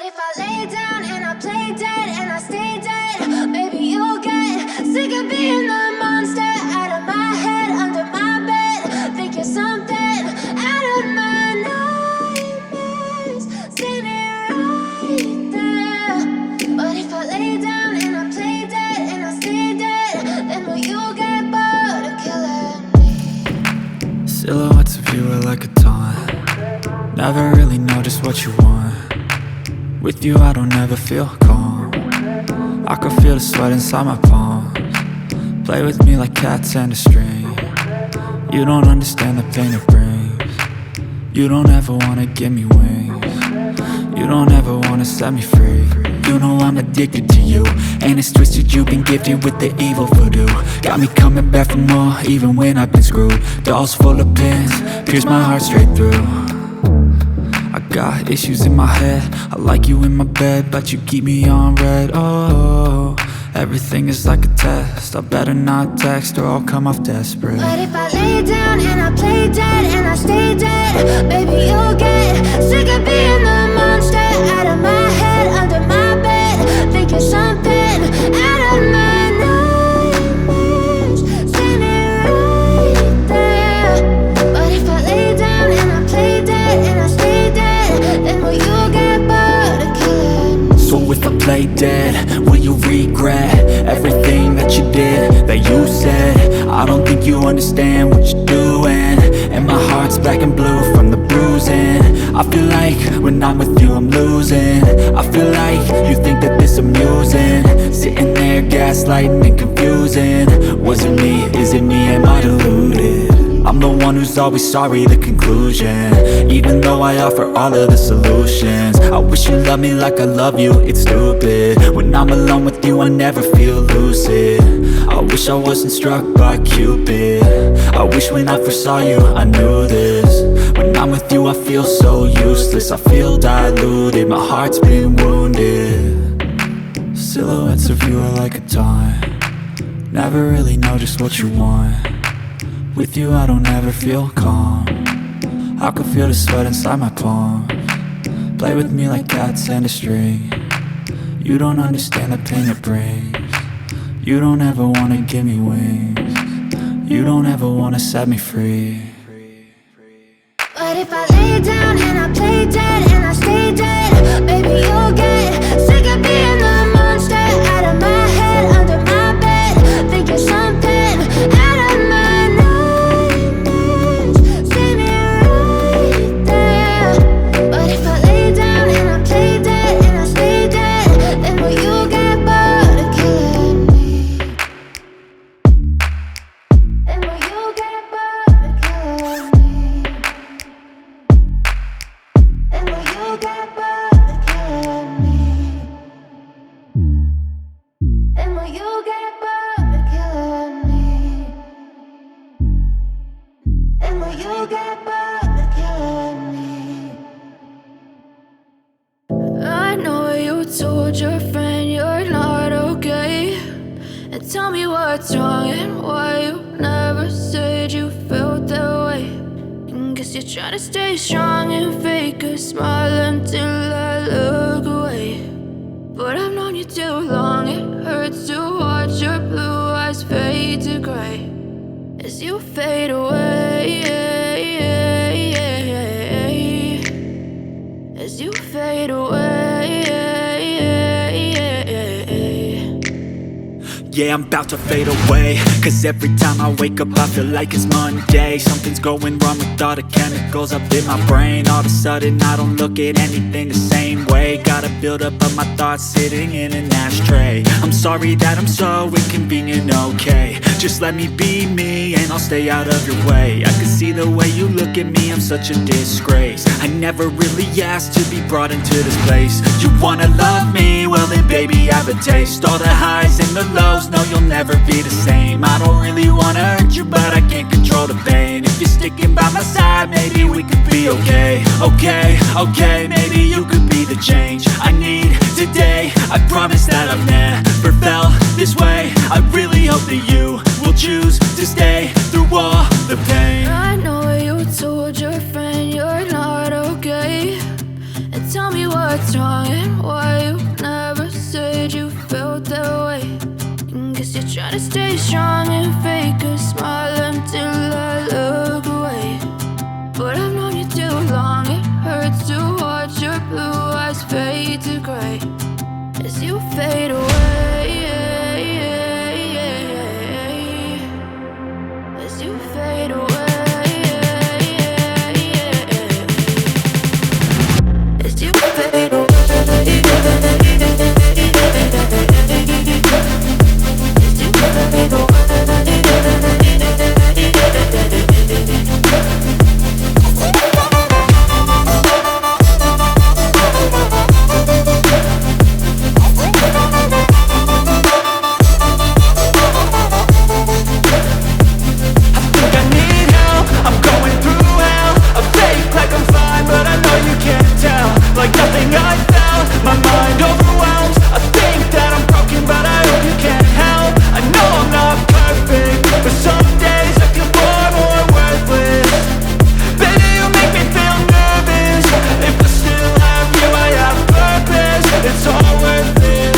if I lay down and I play dead and I stay dead, maybe you'll get sick of being the monster out of my head, under my bed. Think you're something out of my nightmares, standing right there. But if I lay down and I play dead and I stay dead, then will you get bored of killing me? Silhouettes of you are like a taunt. Never really know just what you want. With you I don't ever feel calm. I can feel the sweat inside my palms. Play with me like cats and a string. You don't understand the pain it brings. You don't ever wanna give me wings. You don't ever wanna set me free. You know I'm addicted to you, and it's twisted, you've been gifted with the evil voodoo. Got me coming back for more, even when I've been screwed. Dolls full of pins, pierce my heart straight through. I got issues in my head, I like you in my bed, but you keep me on red. Oh, everything is like a test, I better not text or I'll come off desperate. But if I lay down and I play dead and I stay dead, baby you'll get sick of being the monster out of my head, under my bed. Think you're something out of my nightmares, standing right there. But if I lay down and I play dead and I stay dead, then will you get bored of killing me? So if I play dead, will you regret everything that you did, that you said? I don't think you understand what you're doing, and my heart's black and blue from the bruising. I feel like when I'm with you I'm losing. I feel like you think that this amusing, sitting there gaslighting and confusing. Was it me? Is it me? Am I deluded? I'm the one who's always sorry, the conclusion, even though I offer all of the solutions. I wish you loved me like I love you, it's stupid. When I'm alone with you I never feel lucid. I wish I wasn't struck by Cupid. I wish when I first saw you I knew this. When I'm with you I feel so useless, I feel diluted, my heart's been wounded. Silhouettes of you are like a taunt. Never really know just what you want. With you I don't ever feel calm. I can feel the sweat inside my palms. Play with me like cats and a string. You don't understand the pain it brings. You don't ever wanna give me wings. You don't ever wanna set me free. But if I lay down and I play dead and I stay dead, baby you'll get sick of being the monster out of my head, under my bed. Think you're something out of my nightmares, standing right there. But if I lay down and I play dead and I stay dead, then will you get bored of killing me? Then will you get bored of killing me? Then will you get bored of killing me? Then will you get bored of killing me? Then will you get bored of killing me? I know you told your friend you're not okay, and tell me what's wrong and why you never said you felt that way. And guess you're trying to stay strong and fake a smile until I look away. But I've known you too long, it hurts to watch your blue eyes fade to gray as you fade away, as you fade away. Yeah, I'm about to fade away, cause every time I wake up I feel like it's Monday. Something's going wrong with all the chemicals up in my brain. All of a sudden I don't look at anything the same way. Gotta build up of my thoughts sitting in an ashtray. I'm sorry that I'm so inconvenient, okay. Just let me be me and I'll stay out of your way. I can see the way you look at me, I'm such a disgrace. I never really asked to be brought into this place. You wanna love me? Well then baby I have a taste. All the highs and the lows, no you'll never be the same. I don't really wanna hurt you but I can't control the pain. If you're sticking by my side maybe we could be okay. Okay, maybe you could be the change I need today. I promise that I've never felt this way. I really hope that you will choose to stay through all the pain. I know you told your friend you're not okay, and tell me what's wrong wrong and why you never said you felt that way. Guess you're trying to stay strong and fake a smile until I look away. But I've known you too long, it hurts to watch your blue eyes fade to gray as you fade away. As you fade away. As you fade away. Like nothing I found, my mind overwhelms. I think that I'm broken, but I hope you can't help. I know I'm not perfect, but some days I feel far more worthless. Baby, you make me feel nervous. If I still have you, I have purpose. It's all worth it.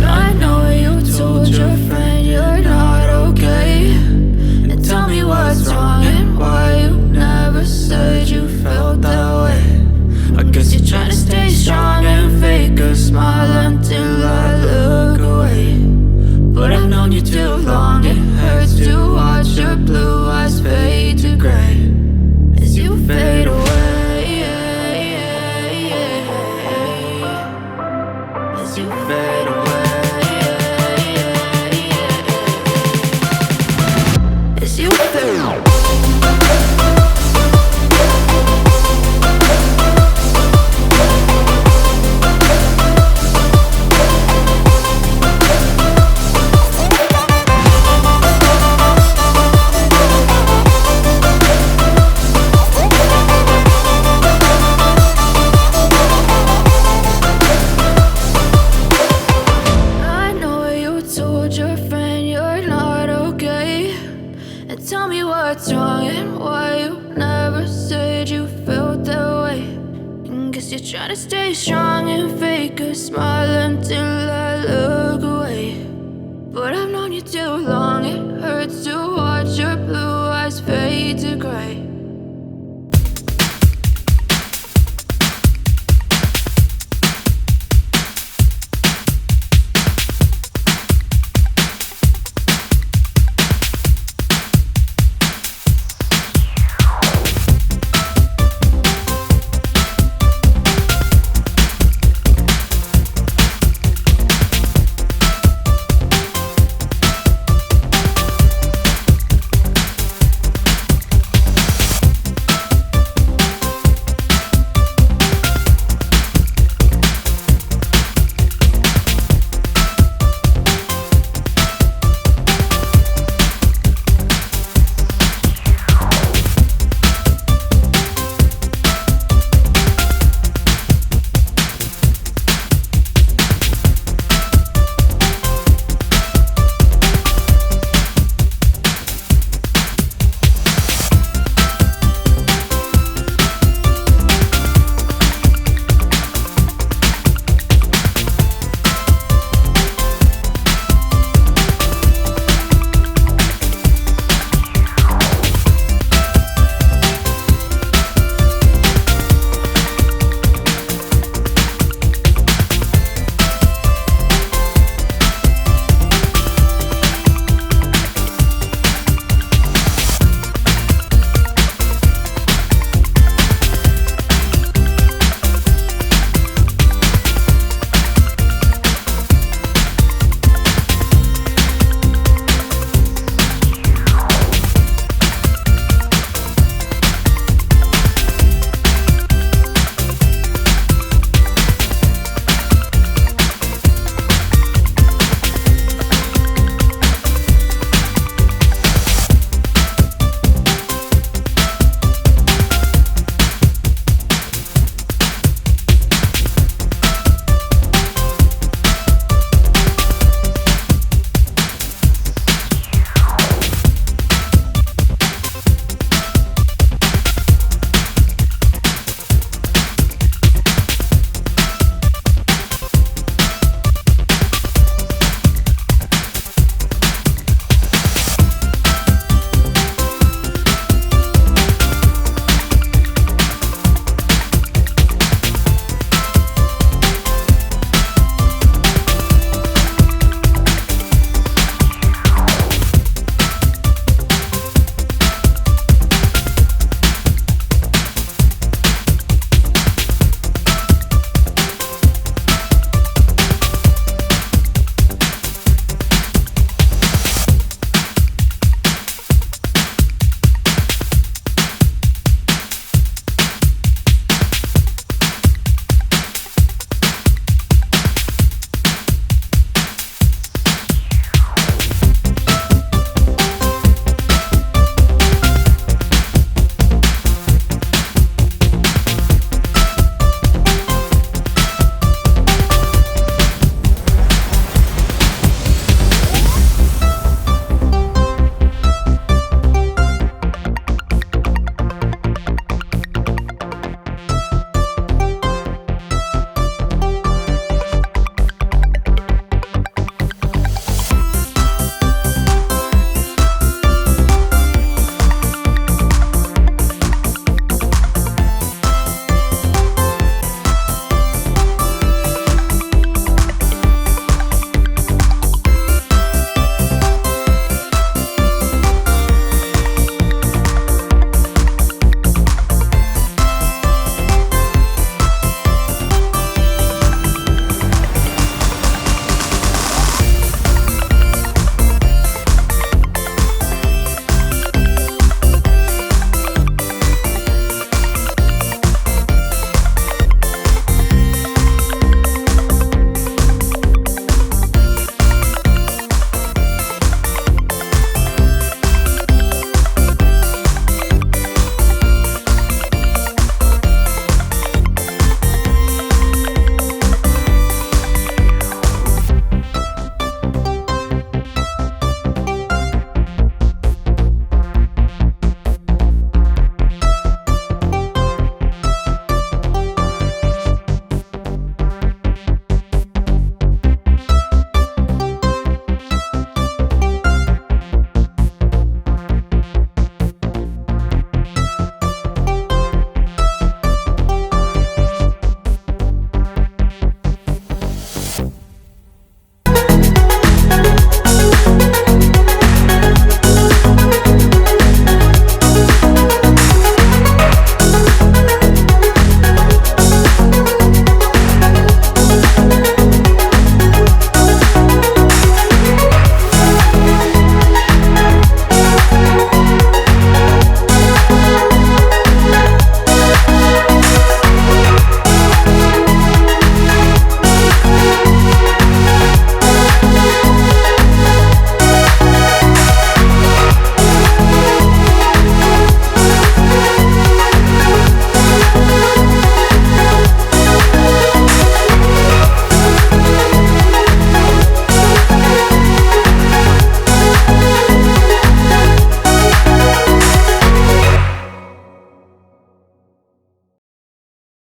I know you told your friend you're not okay, and tell me what's wrong and why you never said you felt that way. I guess you're trying to stay strong and fake a smile until I look away. But I've known you too long, it hurts to watch your blue eyes fade to gray as you fade away. As you fade away. As you fade away. Tell me what's wrong and why you never said you felt that way. Guess you're trying to stay strong and fake a smile until I look away. But I've known you too long, it hurts to watch your blue eyes fade to gray